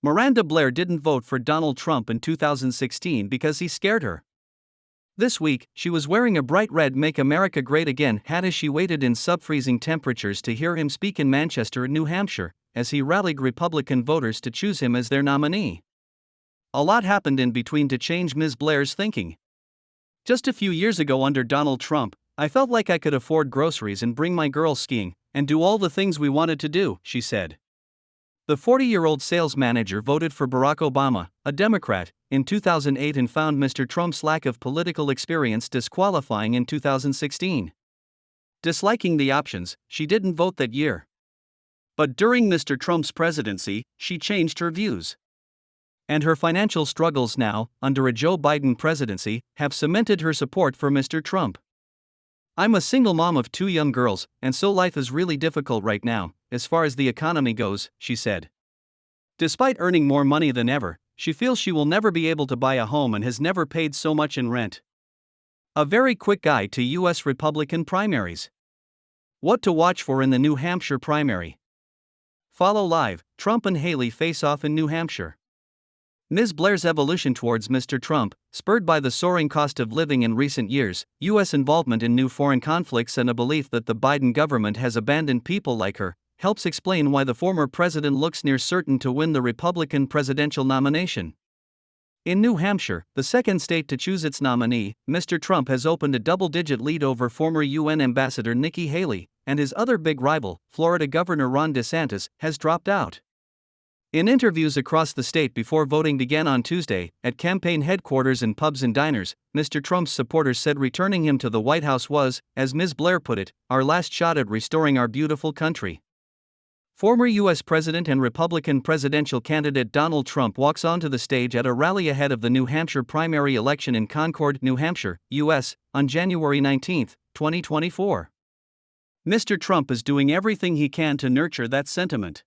Miranda Blair didn't vote for Donald Trump in 2016 because he scared her. This week, she was wearing a bright red Make America Great Again hat as she waited in sub-freezing temperatures to hear him speak in Manchester, New Hampshire, as he rallied Republican voters to choose him as their nominee. A lot happened in between to change Ms. Blair's thinking. Just a few years ago under Donald Trump, I felt like I could afford groceries and bring my girls skiing, and do all the things we wanted to do, she said. The 40-year-old sales manager voted for Barack Obama, a Democrat, in 2008 and found Mr. Trump's lack of political experience disqualifying in 2016. Disliking the options, she didn't vote that year. But during Mr. Trump's presidency, she changed her views. And her financial struggles now, under a Joe Biden presidency, have cemented her support for Mr. Trump. I'm a single mom of 2 young girls, and so life is really difficult right now, as far as the economy goes, she said. Despite earning more money than ever, she feels she will never be able to buy a home and has never paid so much in rent. A very quick guide to U.S. Republican primaries. What to watch for in the New Hampshire primary. Follow live: Trump and Haley face off in New Hampshire. Ms. Blair's evolution towards Mr. Trump, spurred by the soaring cost of living in recent years, U.S. involvement in new foreign conflicts, and a belief that the Biden government has abandoned people like her, helps explain why the former president looks near certain to win the Republican presidential nomination. In New Hampshire, the second state to choose its nominee, Mr. Trump has opened a double-digit lead over former UN Ambassador Nikki Haley, and his other big rival, Florida Governor Ron DeSantis, has dropped out. In interviews across the state before voting began on Tuesday, at campaign headquarters and pubs and diners, Mr. Trump's supporters said returning him to the White House was, as Ms. Blair put it, our last shot at restoring our beautiful country. Former U.S. President and Republican presidential candidate Donald Trump walks onto the stage at a rally ahead of the New Hampshire primary election in Concord, New Hampshire, U.S., on January 19, 2024. Mr. Trump is doing everything he can to nurture that sentiment.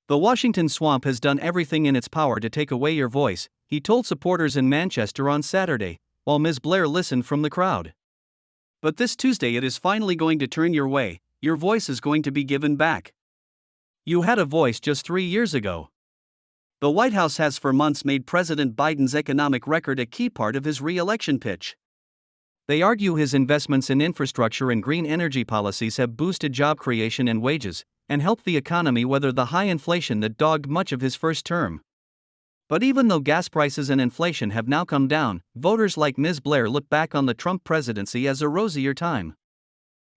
The Washington swamp has done everything in its power to take away your voice, he told supporters in Manchester on Saturday, while Ms. Blair listened from the crowd. But this Tuesday it is finally going to turn your way, your voice is going to be given back. You had a voice just 3 years ago. The White House has for months made President Biden's economic record a key part of his re-election pitch. They argue his investments in infrastructure and green energy policies have boosted job creation and wages, and helped the economy weather the high inflation that dogged much of his first term. But even though gas prices and inflation have now come down, voters like Ms. Blair look back on the Trump presidency as a rosier time.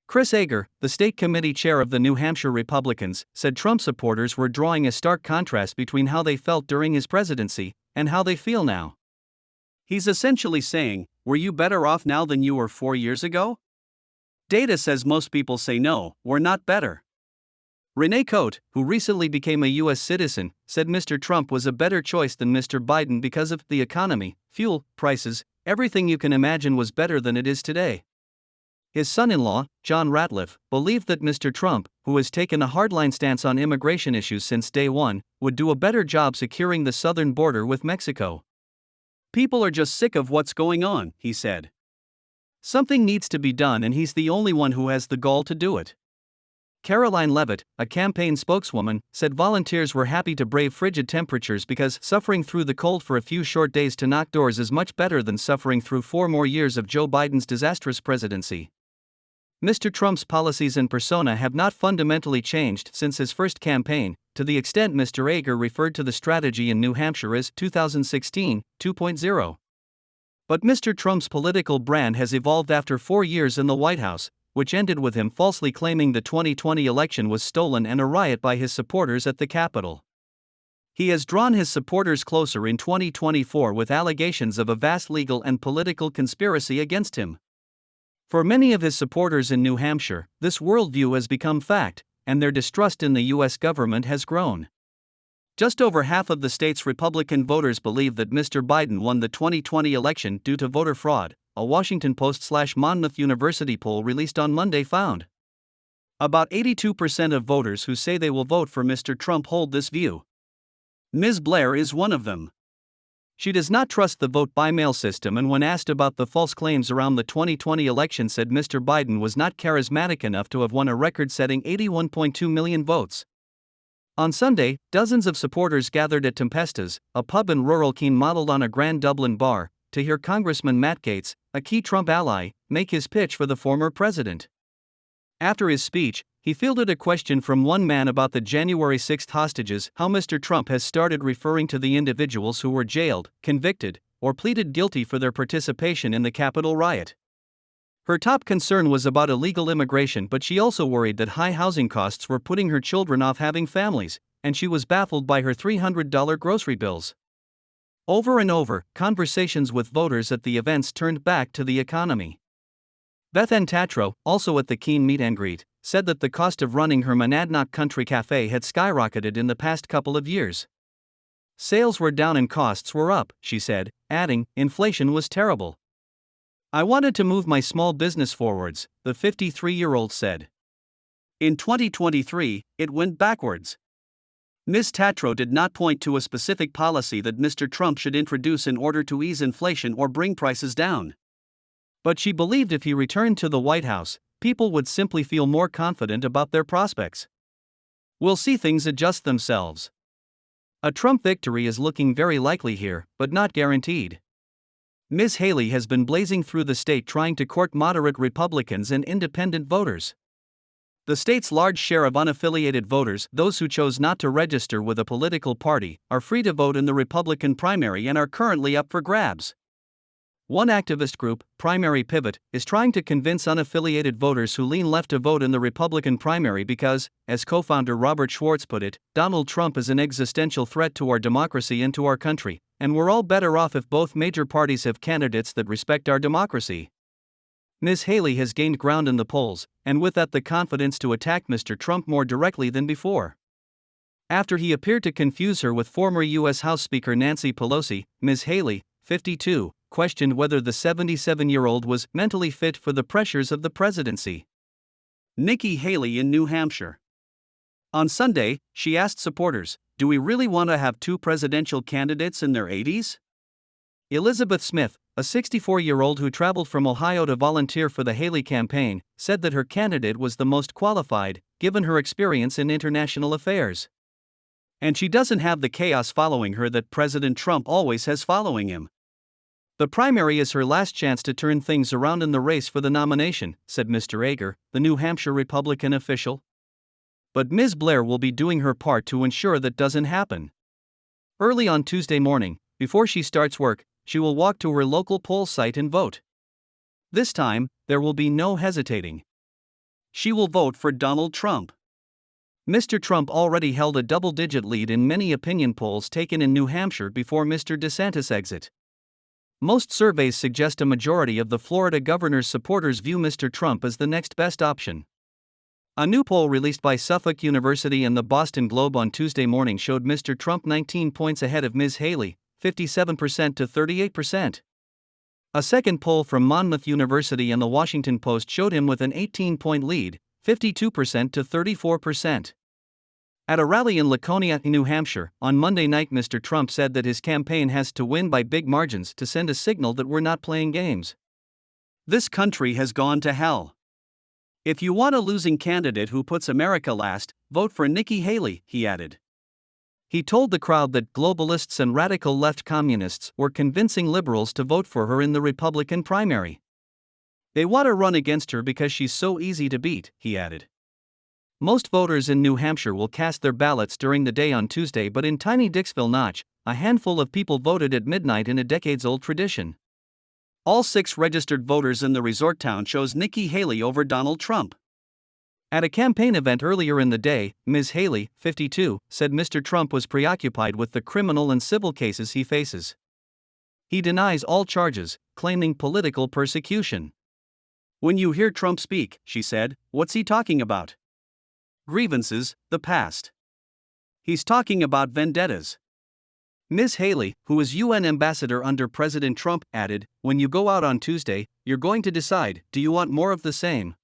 Chris Ager, the state committee chair of the New Hampshire Republicans, said Trump supporters were drawing a stark contrast between how they felt during his presidency and how they feel now. He's essentially saying, were you better off now than you were 4 years ago? Data says most people say no, we're not better. Renee Cote, who recently became a U.S. citizen, said Mr. Trump was a better choice than Mr. Biden because of the economy, fuel prices, everything you can imagine was better than it is today. His son-in-law, John Ratliff, believed that Mr. Trump, who has taken a hardline stance on immigration issues since day one, would do a better job securing the southern border with Mexico. People are just sick of what's going on, he said. Something needs to be done and he's the only one who has the gall to do it. Caroline Levitt, a campaign spokeswoman, said volunteers were happy to brave frigid temperatures because suffering through the cold for a few short days to knock doors is much better than suffering through 4 more years of Joe Biden's disastrous presidency. Mr. Trump's policies and persona have not fundamentally changed since his first campaign, to the extent Mr. Ager referred to the strategy in New Hampshire as 2016 2.0. But Mr. Trump's political brand has evolved after 4 years in the White House, which ended with him falsely claiming the 2020 election was stolen and a riot by his supporters at the Capitol. He has drawn his supporters closer in 2024 with allegations of a vast legal and political conspiracy against him. For many of his supporters in New Hampshire, this worldview has become fact, and their distrust in the U.S. government has grown. Just over half of the state's Republican voters believe that Mr. Biden won the 2020 election due to voter fraud, a Washington Post/Monmouth University poll released on Monday found. About 82% of voters who say they will vote for Mr. Trump hold this view. Ms. Blair is one of them. She does not trust the vote-by-mail system, and when asked about the false claims around the 2020 election said Mr. Biden was not charismatic enough to have won a record-setting 81.2 million votes. On Sunday, dozens of supporters gathered at Tempestas, a pub in rural Keene modeled on a Grand Dublin bar, to hear Congressman Matt Gaetz, a key Trump ally, make his pitch for the former president. After his speech, he fielded a question from one man about the January 6 hostages, how Mr. Trump has started referring to the individuals who were jailed, convicted, or pleaded guilty for their participation in the Capitol riot. Her top concern was about illegal immigration, but she also worried that high housing costs were putting her children off having families, and she was baffled by her $300 grocery bills. Over and over, conversations with voters at the events turned back to the economy. Beth Ann Tatro, also at the Keene meet and greet, said that the cost of running her Monadnock Country Cafe had skyrocketed in the past couple of years. Sales were down and costs were up, she said, adding, inflation was terrible. I wanted to move my small business forwards, the 53-year-old said. In 2023, it went backwards. Ms. Tatro did not point to a specific policy that Mr. Trump should introduce in order to ease inflation or bring prices down. But she believed if he returned to the White House, people would simply feel more confident about their prospects. We'll see things adjust themselves. A Trump victory is looking very likely here, but not guaranteed. Ms. Haley has been blazing through the state trying to court moderate Republicans and independent voters. The state's large share of unaffiliated voters, those who chose not to register with a political party, are free to vote in the Republican primary and are currently up for grabs. One activist group, Primary Pivot, is trying to convince unaffiliated voters who lean left to vote in the Republican primary because, as co-founder Robert Schwartz put it, Donald Trump is an existential threat to our democracy and to our country, and we're all better off if both major parties have candidates that respect our democracy. Ms. Haley has gained ground in the polls, and with that the confidence to attack Mr. Trump more directly than before. After he appeared to confuse her with former U.S. House Speaker Nancy Pelosi, Ms. Haley, 52, questioned whether the 77-year-old was mentally fit for the pressures of the presidency. Nikki Haley in New Hampshire. On Sunday, she asked supporters, "Do we really want to have two presidential candidates in their 80s?" Elizabeth Smith, a 64-year-old who traveled from Ohio to volunteer for the Haley campaign, said that her candidate was the most qualified, given her experience in international affairs. And she doesn't have the chaos following her that President Trump always has following him. The primary is her last chance to turn things around in the race for the nomination, said Mr. Ager, the New Hampshire Republican official. But Ms. Blair will be doing her part to ensure that doesn't happen. Early on Tuesday morning, before she starts work, she will walk to her local poll site and vote. This time, there will be no hesitating. She will vote for Donald Trump. Mr. Trump already held a double-digit lead in many opinion polls taken in New Hampshire before Mr. DeSantis' exit. Most surveys suggest a majority of the Florida governor's supporters view Mr. Trump as the next best option. A new poll released by Suffolk University and the Boston Globe on Tuesday morning showed Mr. Trump 19 points ahead of Ms. Haley, 57% to 38%. A second poll from Monmouth University and the Washington Post showed him with an 18-point lead, 52% to 34%. At a rally in Laconia, New Hampshire, on Monday night, Mr. Trump said that his campaign has to win by big margins to send a signal that we're not playing games. This country has gone to hell. If you want a losing candidate who puts America last, vote for Nikki Haley, he added. He told the crowd that globalists and radical left communists were convincing liberals to vote for her in the Republican primary. They want to run against her because she's so easy to beat, he added. Most voters in New Hampshire will cast their ballots during the day on Tuesday, but in tiny Dixville Notch, a handful of people voted at midnight in a decades-old tradition. All 6 registered voters in the resort town chose Nikki Haley over Donald Trump. At a campaign event earlier in the day, Ms. Haley, 52, said Mr. Trump was preoccupied with the criminal and civil cases he faces. He denies all charges, claiming political persecution. When you hear Trump speak, she said, what's he talking about? Grievances, the past. He's talking about vendettas. Ms. Haley, who is UN ambassador under President Trump, added, when you go out on Tuesday, you're going to decide, do you want more of the same,